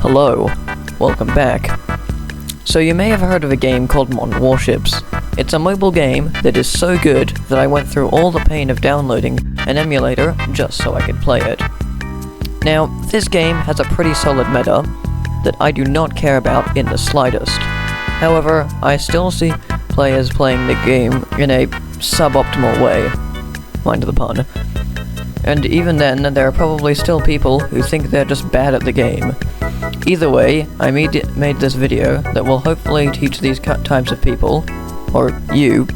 Hello, welcome back. So you may have heard of a game called Modern Warships. It's a mobile game that is so good that I went through all the pain of downloading an emulator just so I could play it. Now, this game has a pretty solid meta that I do not care about in the slightest. However, I still see players playing the game in a suboptimal way. Mind the pun. And even then, there are probably still people who think they're just bad at the game. Either way, I made this video that will hopefully teach these types of people, or you,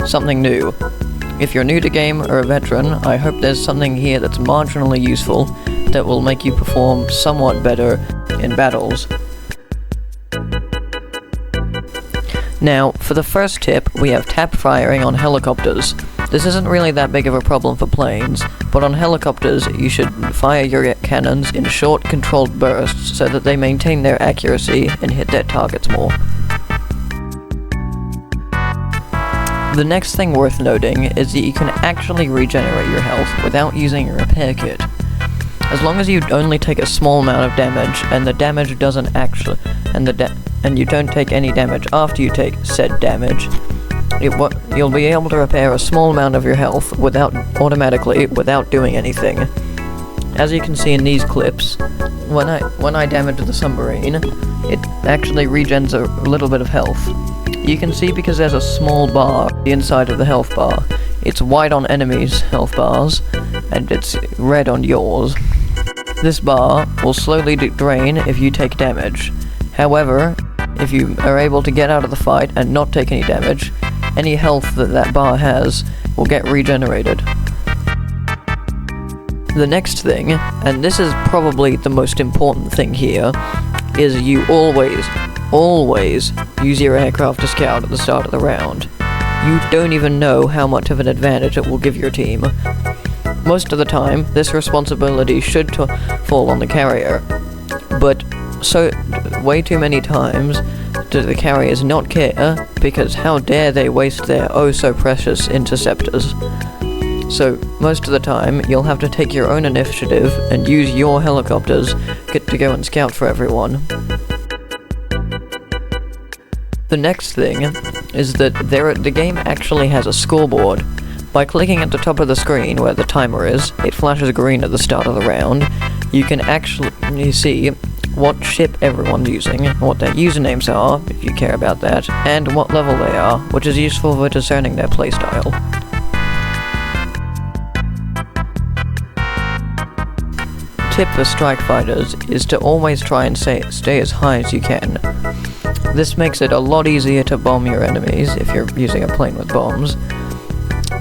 something new. If you're new to game or a veteran, I hope there's something here that's marginally useful that will make you perform somewhat better in battles. Now, for the first tip, we have tap firing on helicopters. This isn't really that big of a problem for planes, but on helicopters you should fire your cannons in short, controlled bursts so that they maintain their accuracy and hit their targets more. The next thing worth noting is that you can actually regenerate your health without using a repair kit. As long as you only take a small amount of damage, and the damage doesn't actually, and you don't take any damage after you take said damage, you'll be able to repair a small amount of your health automatically without doing anything. As you can see in these clips, when I damage the submarine, it actually regens a little bit of health. You can see because there's a small bar inside of the health bar. It's white on enemies' health bars, and it's red on yours. This bar will slowly drain if you take damage. However, if you are able to get out of the fight and not take any damage, any health that bar has will get regenerated. The next thing, and this is probably the most important thing here, is you always use your aircraft to scout at the start of the round. You don't even know how much of an advantage it will give your team. Most of the time, this responsibility should fall on the carrier, but way too many times do the carriers not care, because how dare they waste their oh-so-precious interceptors. So, most of the time, you'll have to take your own initiative and use your helicopters to go and scout for everyone. The next thing is that the game actually has a scoreboard. By clicking at the top of the screen where the timer is, it flashes green at the start of the round. You can actually see what ship everyone's using, what their usernames are, if you care about that, and what level they are, which is useful for discerning their playstyle. Tip for strike fighters is to always try and stay as high as you can. This makes it a lot easier to bomb your enemies if you're using a plane with bombs,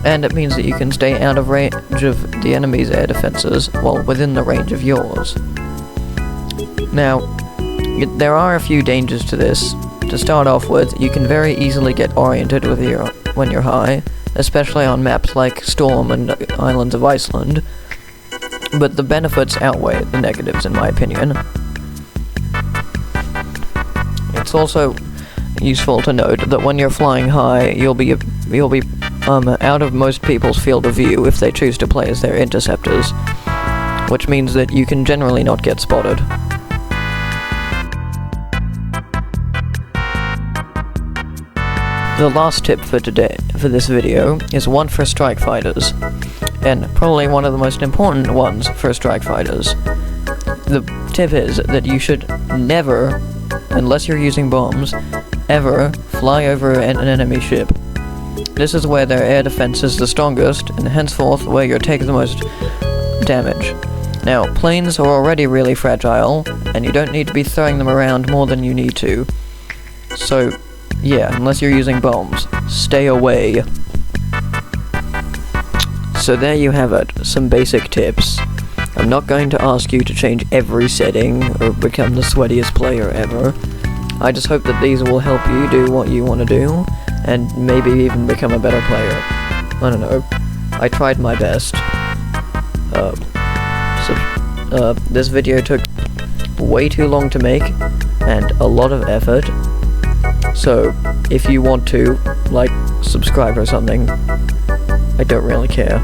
and it means that you can stay out of range of the enemy's air defenses while within the range of yours. Now, there are a few dangers to this. To start off with, you can very easily get oriented when you're high, especially on maps like Storm and Islands of Iceland, but the benefits outweigh the negatives in my opinion. It's also useful to note that when you're flying high, you'll be out of most people's field of view if they choose to play as their interceptors, which means that you can generally not get spotted. The last tip for this video is one for strike fighters, and probably one of the most important ones for strike fighters. The tip is that you should never, unless you're using bombs, ever fly over an enemy ship. This is where their air defense is the strongest, and henceforth where you'll take the most damage. Now, planes are already really fragile, and you don't need to be throwing them around more than you need to. So, yeah, unless you're using bombs, stay away. So there you have it, some basic tips. I'm not going to ask you to change every setting or become the sweatiest player ever. I just hope that these will help you do what you want to do, and maybe even become a better player. I don't know. I tried my best. This video took way too long to make, and a lot of effort. So, if you want to, subscribe or something, I don't really care.